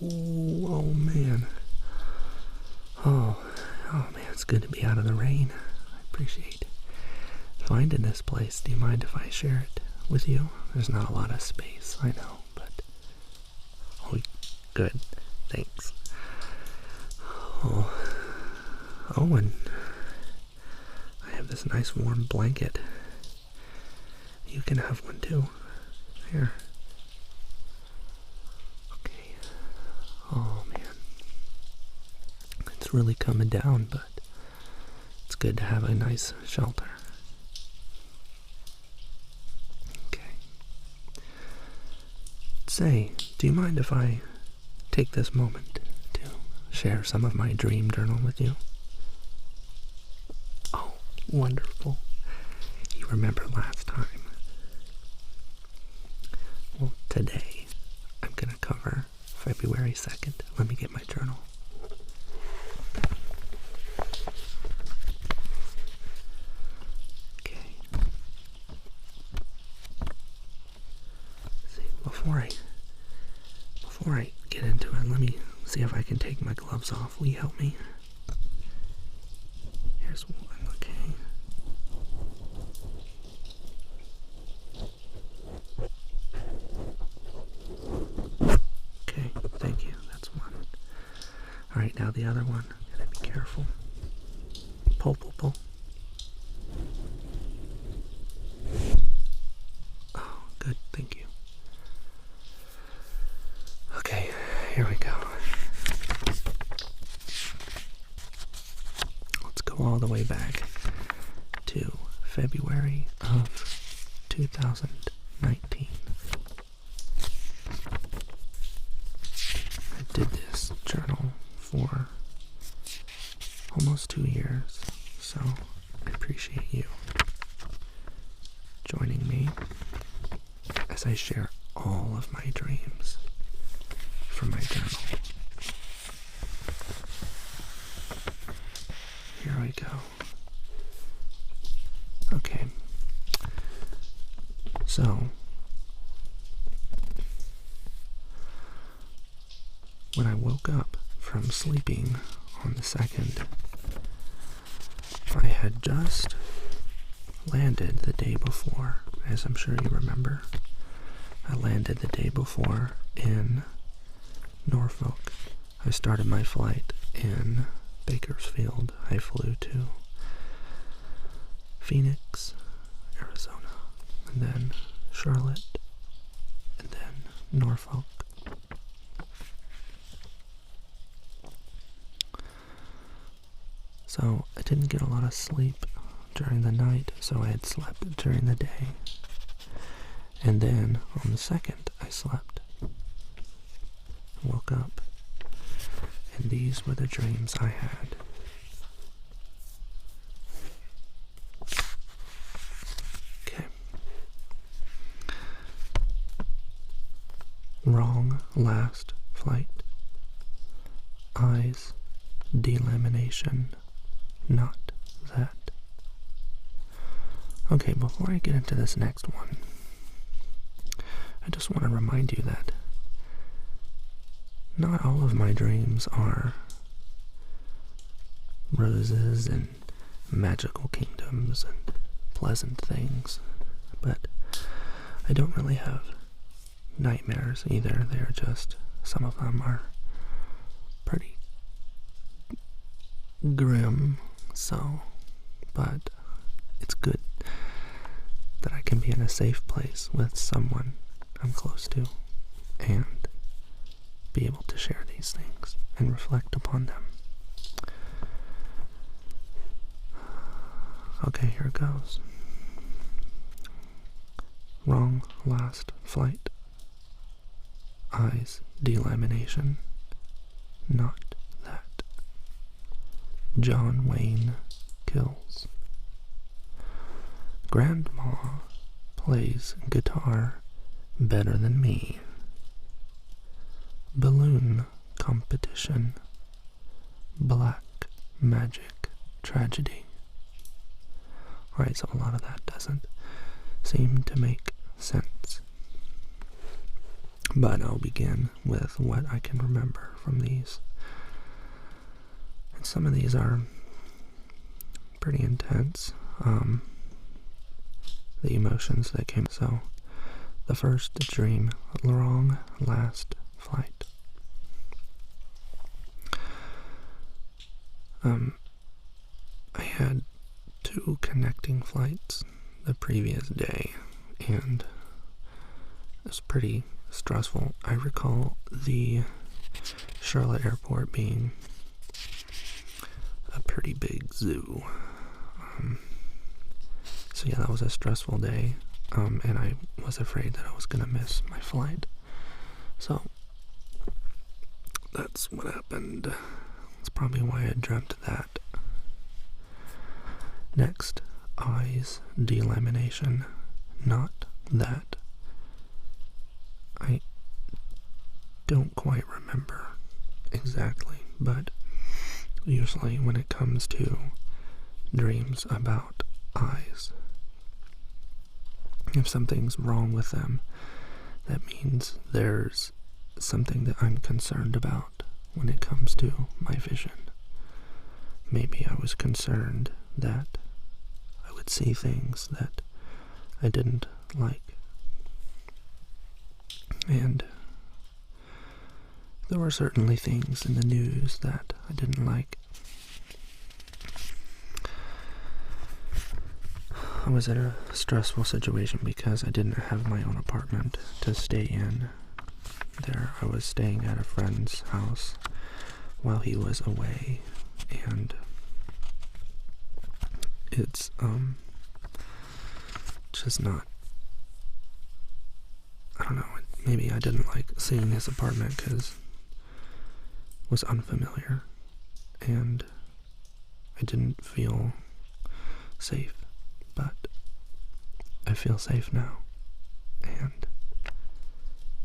Oh man. Oh, oh man, it's good to be out of the rain. I appreciate finding this place. Do you mind if I share it with you? There's not a lot of space, I know, but... Oh, good. Thanks. Oh, and I have this nice warm blanket. You can have one too. Here. Okay. Oh man. It's really coming down, but it's good to have a nice shelter. Okay. Say, do you mind if I take this moment to share some of my dream journal with you? Oh, wonderful. You remember last time. Well, today I'm going to cover February 2nd. Let me get my journal. Okay. See, before I get into it, let me see if I can take my gloves off. Will you help me? Here's one, okay. Okay, thank you. That's one. Alright, now the other one. Gotta be careful. Pull, pull, pull. Oh, good, thank you. Okay, here we go. Let's go all the way back to February of 2019. I did this journal for almost 2 years, so I appreciate you joining me as I share all of my dreams from my journal. Here we go. Okay. So, when I woke up from sleeping on the 2nd, I had just landed the day before, as I'm sure you remember. I landed the day before in Norfolk. I started my flight in Bakersfield. I flew to Phoenix, Arizona, and then Charlotte, and then Norfolk. So I didn't get a lot of sleep during the night, so I had slept during the day. And then on the 2nd, I slept. Woke up, and these were the dreams I had. Okay. Wrong last flight. Eyes, delamination, not that. Okay, before I get into this next one, I just want to remind you that not all of my dreams are roses and magical kingdoms and pleasant things, but I don't really have nightmares either. They're just, some of them are pretty grim, but it's good that I can be in a safe place with someone I'm close to and be able to share these things and reflect upon them. Okay, here it goes. Wrong last flight. Eyes delamination. Not that. John Wayne kills. Grandma plays guitar better than me. Balloon competition. Black magic tragedy. Alright, so a lot of that doesn't seem to make sense. But I'll begin with what I can remember from these. And some of these are pretty intense. The emotions that came. So, the first dream, long last flight. I had 2 connecting flights the previous day, and it was pretty stressful. I recall the Charlotte airport being a pretty big zoo. So yeah, that was a stressful day, and I was afraid that I was going to miss my flight. So that's what happened. That's probably why I dreamt that. Next, eyes delamination. Not that. I don't quite remember exactly, but usually when it comes to dreams about eyes, if something's wrong with them, that means there's something that I'm concerned about when it comes to my vision. Maybe I was concerned that I would see things that I didn't like. And there were certainly things in the news that I didn't like. I was in a stressful situation because I didn't have my own apartment to stay in. There, I was staying at a friend's house while he was away, and it's just not, I don't know, maybe I didn't like seeing his apartment because it was unfamiliar, and I didn't feel safe. But I feel safe now, and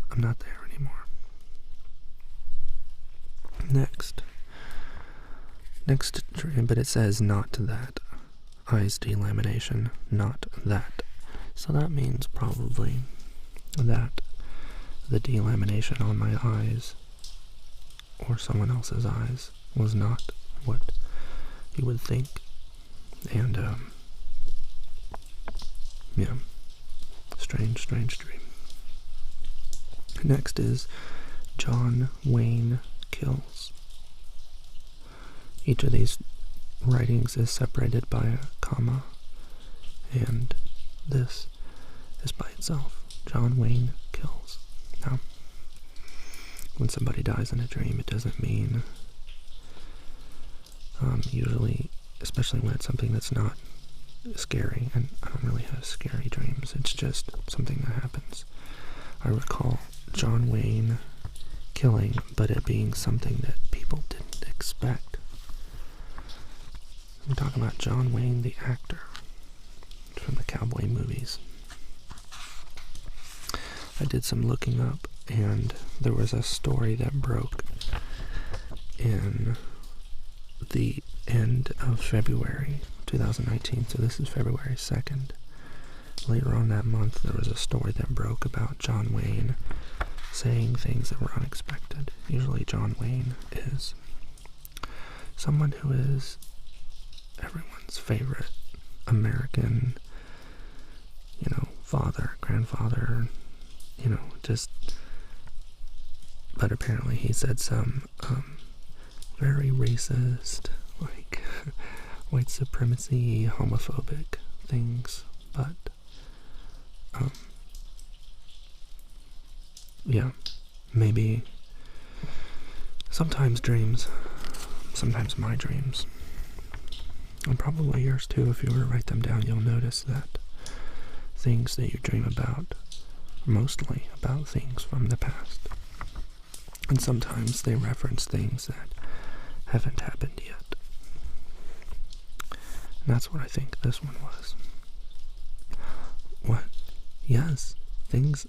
I'm not there anymore. Next dream, but it says not that. Eyes delamination, not that. So that means probably that the delamination on my eyes, or someone else's eyes, was not what you would think. And, yeah, strange dream. Next is John Wayne kills. Each of these writings is separated by a comma, and this is by itself. John Wayne kills. Now, when somebody dies in a dream, it doesn't mean, usually, especially when it's something that's not scary, and I don't really have scary dreams, it's just something that happens. I recall John Wayne killing, but it being something that people didn't expect. I'm talking about John Wayne, the actor from the cowboy movies. I did some looking up, and there was a story that broke in the end of February 2019, so this is February 2nd. Later on that month, there was a story that broke about John Wayne saying things that were unexpected. Usually John Wayne is someone who is everyone's favorite American, father, grandfather, but apparently he said some very racist, like white supremacy, homophobic things, but yeah, maybe sometimes my dreams, and probably yours too, if you were to write them down, you'll notice that things that you dream about are mostly about things from the past, and sometimes they reference things that haven't happened yet. And that's what I think this one was. What? Yes, things.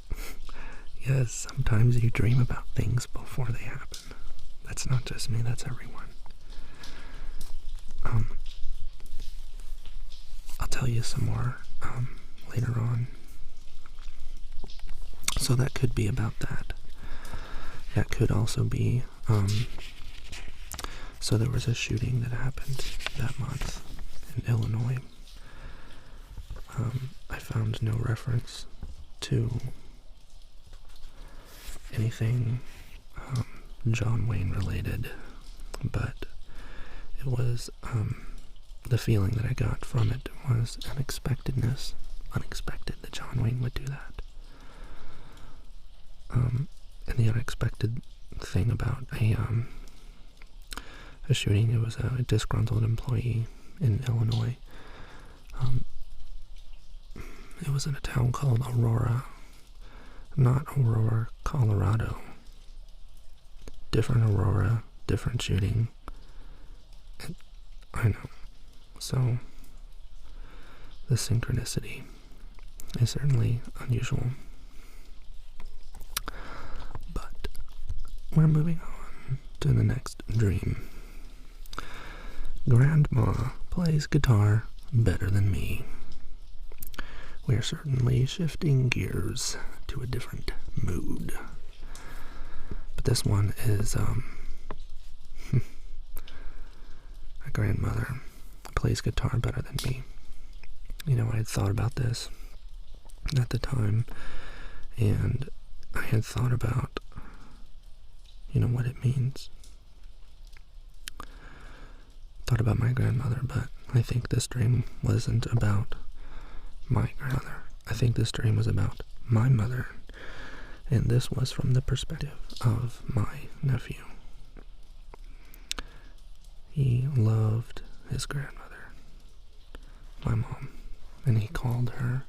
Yes, sometimes you dream about things before they happen. That's not just me, that's everyone. I'll tell you some more later on. So that could be about that. that could also be, so there was a shooting that happened that month in Illinois. I found no reference to anything John Wayne related, but it was, the feeling that I got from it was unexpectedness. Unexpected that John Wayne would do that. And the unexpected thing about a shooting, it was a disgruntled employee in Illinois. It was in a town called Aurora, not Aurora, Colorado. Different Aurora, different shooting. I know. So, the synchronicity is certainly unusual. But we're moving on to the next dream. Grandma plays guitar better than me. We are certainly shifting gears to a different mood. But this one is, my grandmother plays guitar better than me. You know, I had thought about this at the time, and I had thought about, you know, what it means. Thought about my grandmother, but I think this dream wasn't about my grandmother. I think this dream was about my mother, and this was from the perspective of my nephew. He loved his grandmother, my mom, and he called her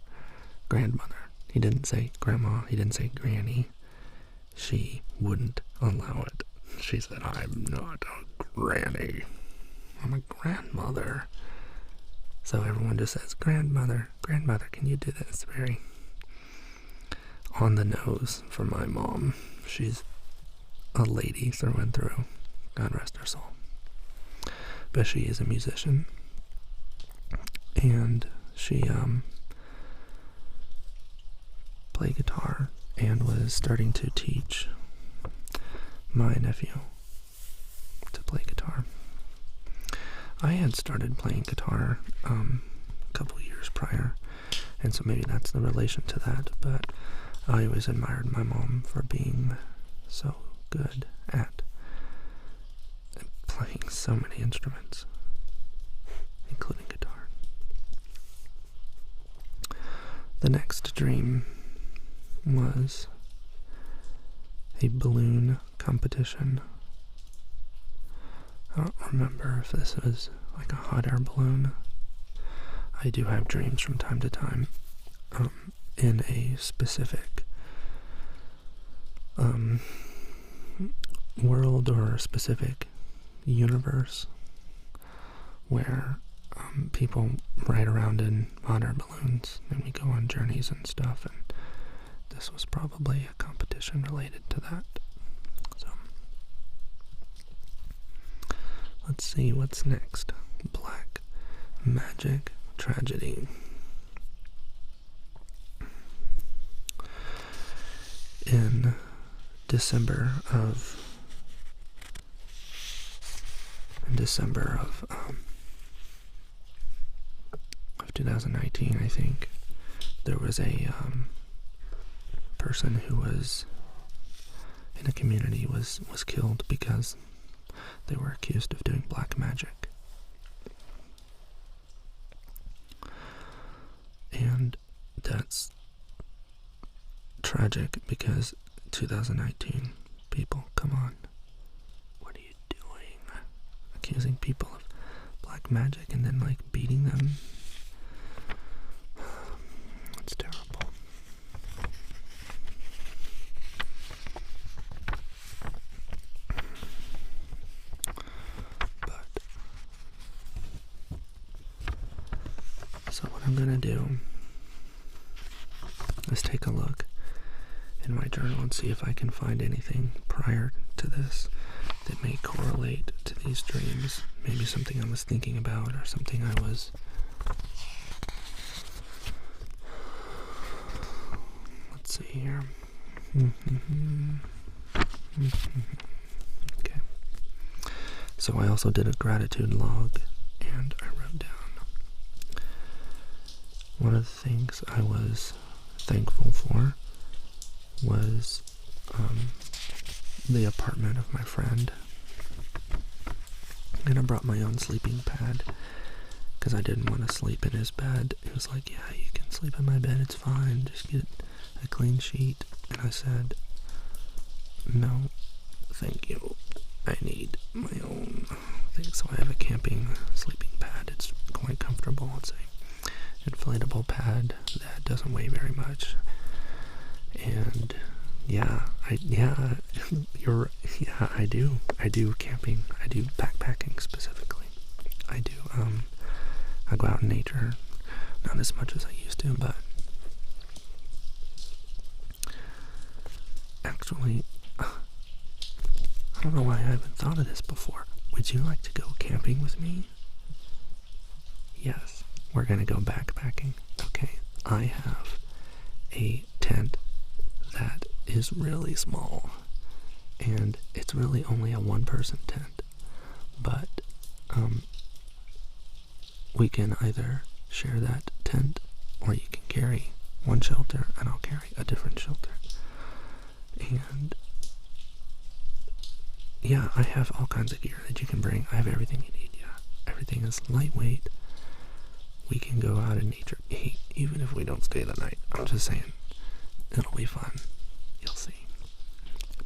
grandmother. He didn't say grandma, he didn't say granny. She wouldn't allow it. She said, I'm not a granny, I'm a grandmother. So everyone just says, grandmother, grandmother, can you do this? Very on the nose for my mom. She's a lady through and through. God rest her soul. But she is a musician. And she played guitar and was starting to teach my nephew to play guitar. I had started playing guitar a couple years prior, and so maybe that's the relation to that, but I always admired my mom for being so good at playing so many instruments, including guitar. The next dream was a balloon competition. I don't remember if this was like a hot air balloon. I do have dreams from time to time in a specific world or a specific universe where people ride around in hot air balloons and we go on journeys and stuff, and this was probably a competition related to that. So let's see what's next. Black magic tragedy. In December of 2019, I think, there was a person who was in a community was killed because they were accused of doing black magic. And that's tragic because 2019, people, come on. What are you doing? Accusing people of black magic and then like beating them. It's terrible. So what I'm gonna do is take a look in my journal and see if I can find anything prior to this that may correlate to these dreams. Maybe something I was thinking about or something I was... Let's see here. Okay. So I also did a gratitude log, and I wrote down one of the things I was thankful for was the apartment of my friend. And I brought my own sleeping pad because I didn't want to sleep in his bed. He was like, yeah, you can sleep in my bed, it's fine, just get a clean sheet. And I said, no, thank you. I need my own thing. So I have a camping sleeping pad. It's quite comfortable. It's a inflatable pad that doesn't weigh very much. And I do camping. I do backpacking specifically. I go out in nature, not as much as I used to, but actually, I don't know why I haven't thought of this before. Would you like to go camping with me? Yes, we're gonna go backpacking. Okay, I have a tent that is really small, and it's really only a one-person tent, but we can either share that tent, or you can carry one shelter and I'll carry a different shelter. And yeah, I have all kinds of gear that you can bring. I have everything you need. Yeah, everything is lightweight. We can go out in nature, even if we don't stay the night. I'm just saying, it'll be fun. You'll see.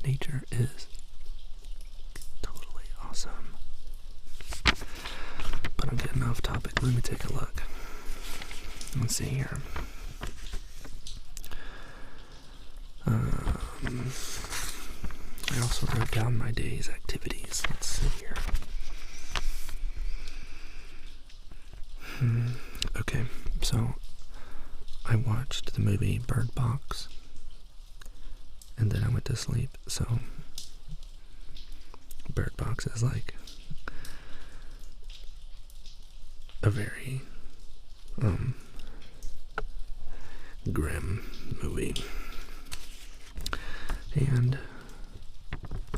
Nature is totally awesome. But I'm getting off topic. Let me take a look. Let's see here. I also wrote down my day's activities. Let's see here. Okay, so I watched the movie Bird Box, and then I went to sleep. So Bird Box is like a very grim movie, and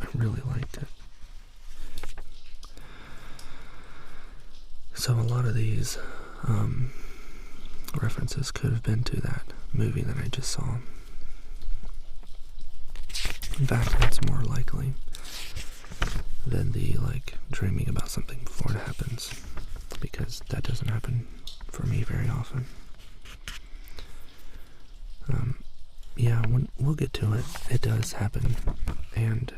I really liked it. So a lot of these references could have been to that movie that I just saw. In fact, that's more likely than the dreaming about something before it happens, because that doesn't happen for me very often. Yeah, we'll get to it. It does happen, and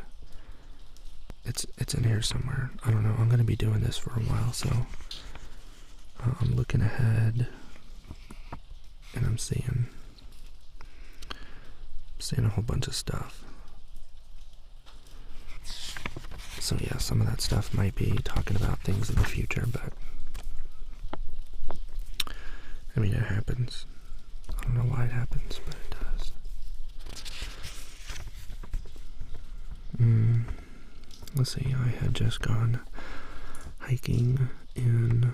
it's in here somewhere. I don't know. I'm gonna be doing this for a while, so I'm looking ahead, and I'm seeing a whole bunch of stuff. So yeah, some of that stuff might be talking about things in the future, but I mean, it happens. I don't know why it happens, but it does. Let's see, I had just gone hiking in...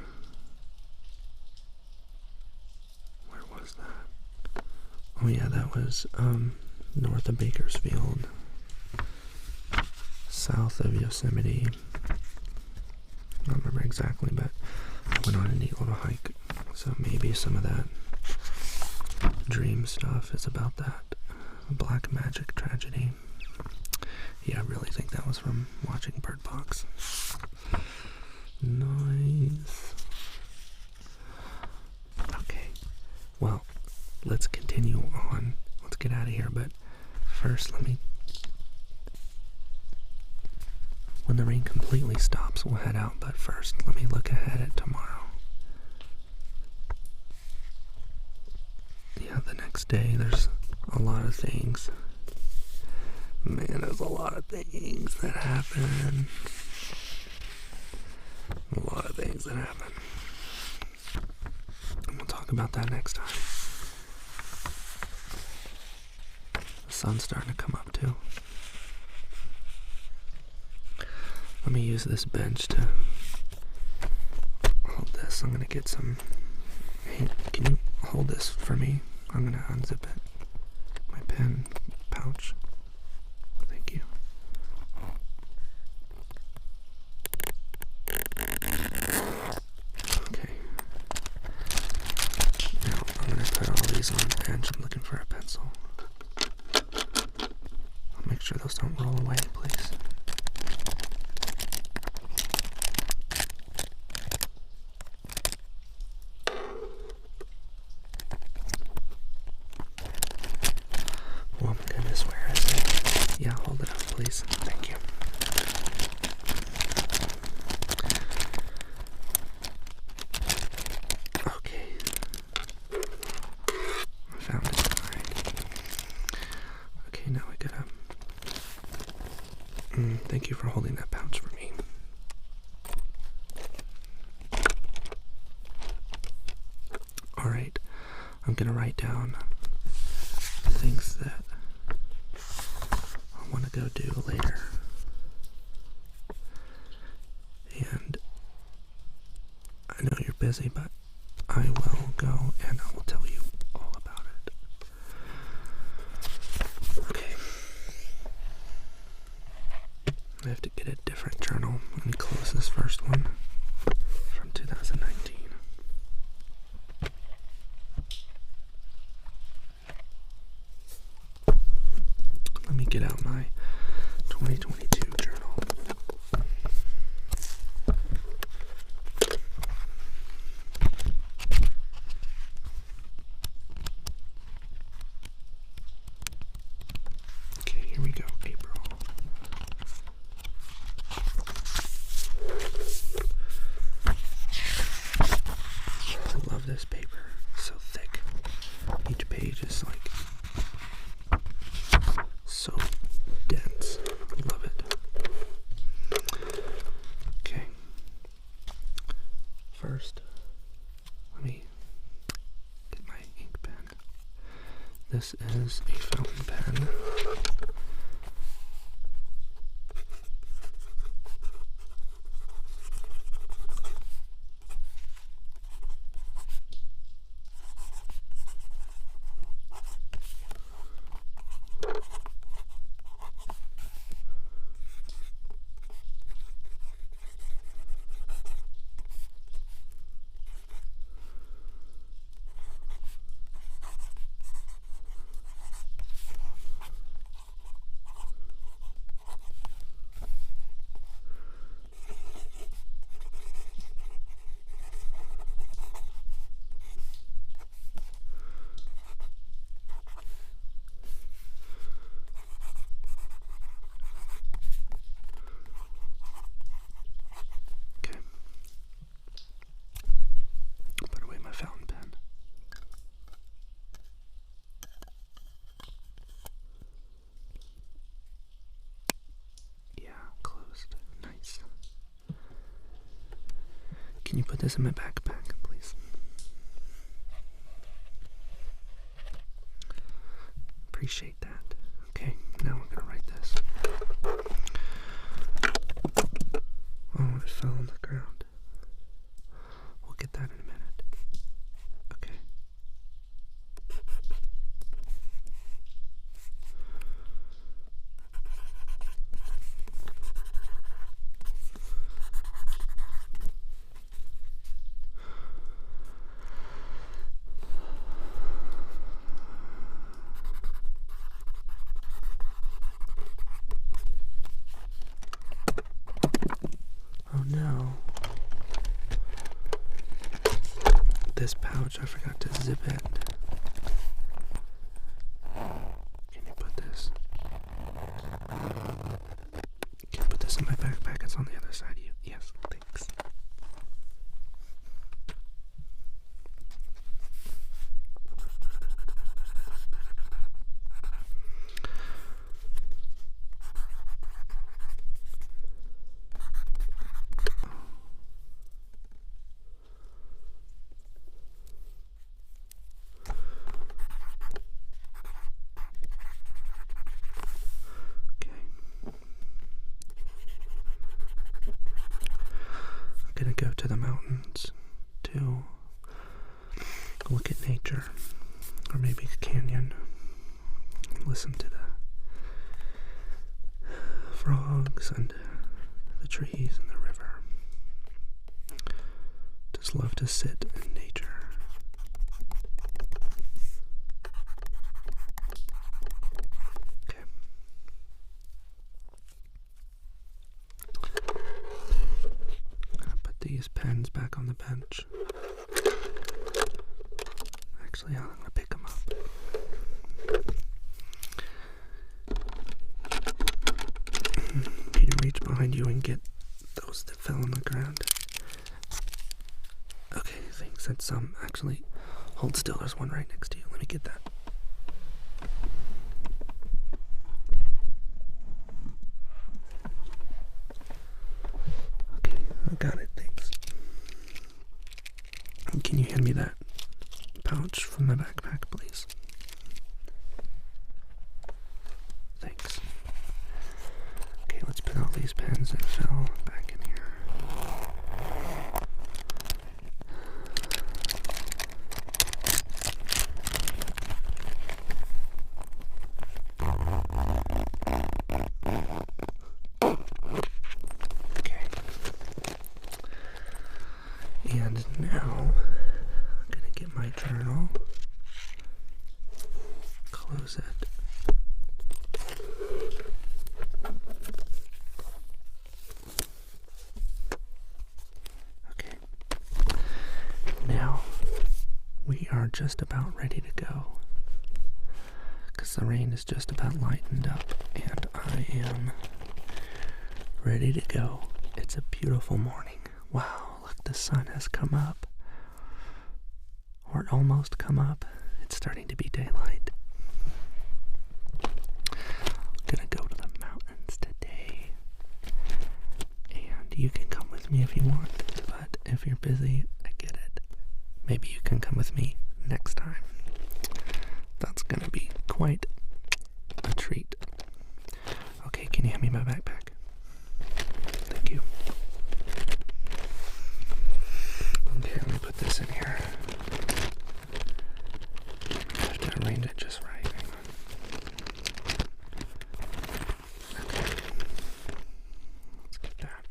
Where was that? Oh yeah, that was north of Bakersfield, south of Yosemite. I don't remember exactly, but I went on a neat little hike. So maybe some of that dream stuff is about that black magic tragedy. Yeah, I really think that was from watching Bird Box. Nice. Okay, well, let's continue on. Let's get out of here, but first when the rain completely stops, we'll head out, but first, let me look ahead at tomorrow. Yeah, the next day, there's a lot of things. Man, there's a lot of things that happen. A lot of things that happen. And we'll talk about that next time. The sun's starting to come up too. Let me use this bench to hold this. I'm gonna get some... Hey, can you hold this for me? I'm gonna unzip it. My pen pouch. Thank you. those don't roll away, please. Oh my goodness, where is it? Yeah, hold it up, please. Thank you. Okay. I found it. Alright. Okay, now I gotta... thank you for holding that pouch for me. Alright, I'm gonna write down things that I want to go do later. And I know you're busy, but I will go and I will tell you all about it. Okay. I have to get a different journal. Let me close this first one from 2019. Let me get out my 2022 journal. Okay, here we go, April. I love this paper, so thick. Each page is like so dense. I love it. Okay. First, let me get my ink pen. This is a fountain pen. Put away my fountain pen. Yeah, closed. Nice. Can you put this in my backpack, please? Appreciate that. Okay, now we're gonna write this. Oh, it fell on the ground. We'll get that in a minute. Okay. Oh no. This pouch, I forgot to zip it. Can you put this? Can you put this in my backpack? It's on the other side of you. Yes, thanks. Gonna go to the mountains to look at nature, or maybe a canyon, and listen to the frogs and the trees and the river. Just love to sit in nature. Okay. back on the bench. Actually, I'm gonna pick them up. Can you reach behind you and get those that fell on the ground? Okay, thanks. That's actually, hold still. There's one right next to you. Let me get that. Okay, I got it. Thanks. Can you hand me that pouch from my backpack, please? Thanks. Okay, let's put all these pens that fell back in here. Okay. And now, I'm gonna get my journal, close it. Okay. Now, we are just about ready to go, because the rain is just about lightened up, and I am ready to go. It's a beautiful morning. Wow, look, the sun has come up. Or it almost come up. It's starting to be daylight. I'm gonna go to the mountains today. And you can come with me if you want, but if you're busy, I get it. Maybe you can come with me next time. That's gonna be quite a treat. Okay, can you hand me my backpack? Thank you. Okay, let me put this in here. I have to arrange it just right. Hang on. Okay. Let's get that.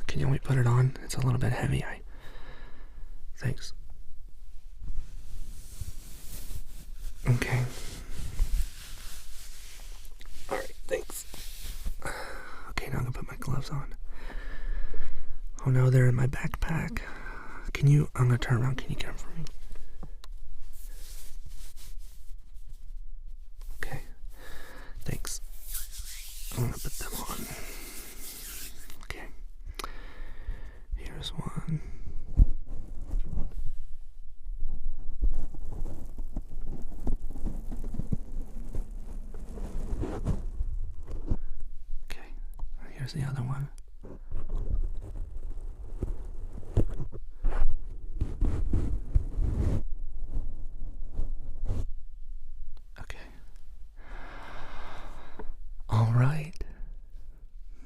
Can you help me put it on? It's a little bit heavy. Thanks. Okay. Alright, thanks. Okay, now I'm gonna put my gloves on. Oh no, they're in my backpack. I'm gonna turn around. Can you get them for me? Okay. Thanks. I'm gonna put them on. Okay. Here's one. Okay. Here's the other one. All right.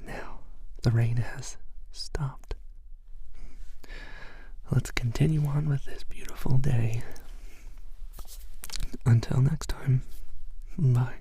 Now, the rain has stopped. Let's continue on with this beautiful day. Until next time, bye.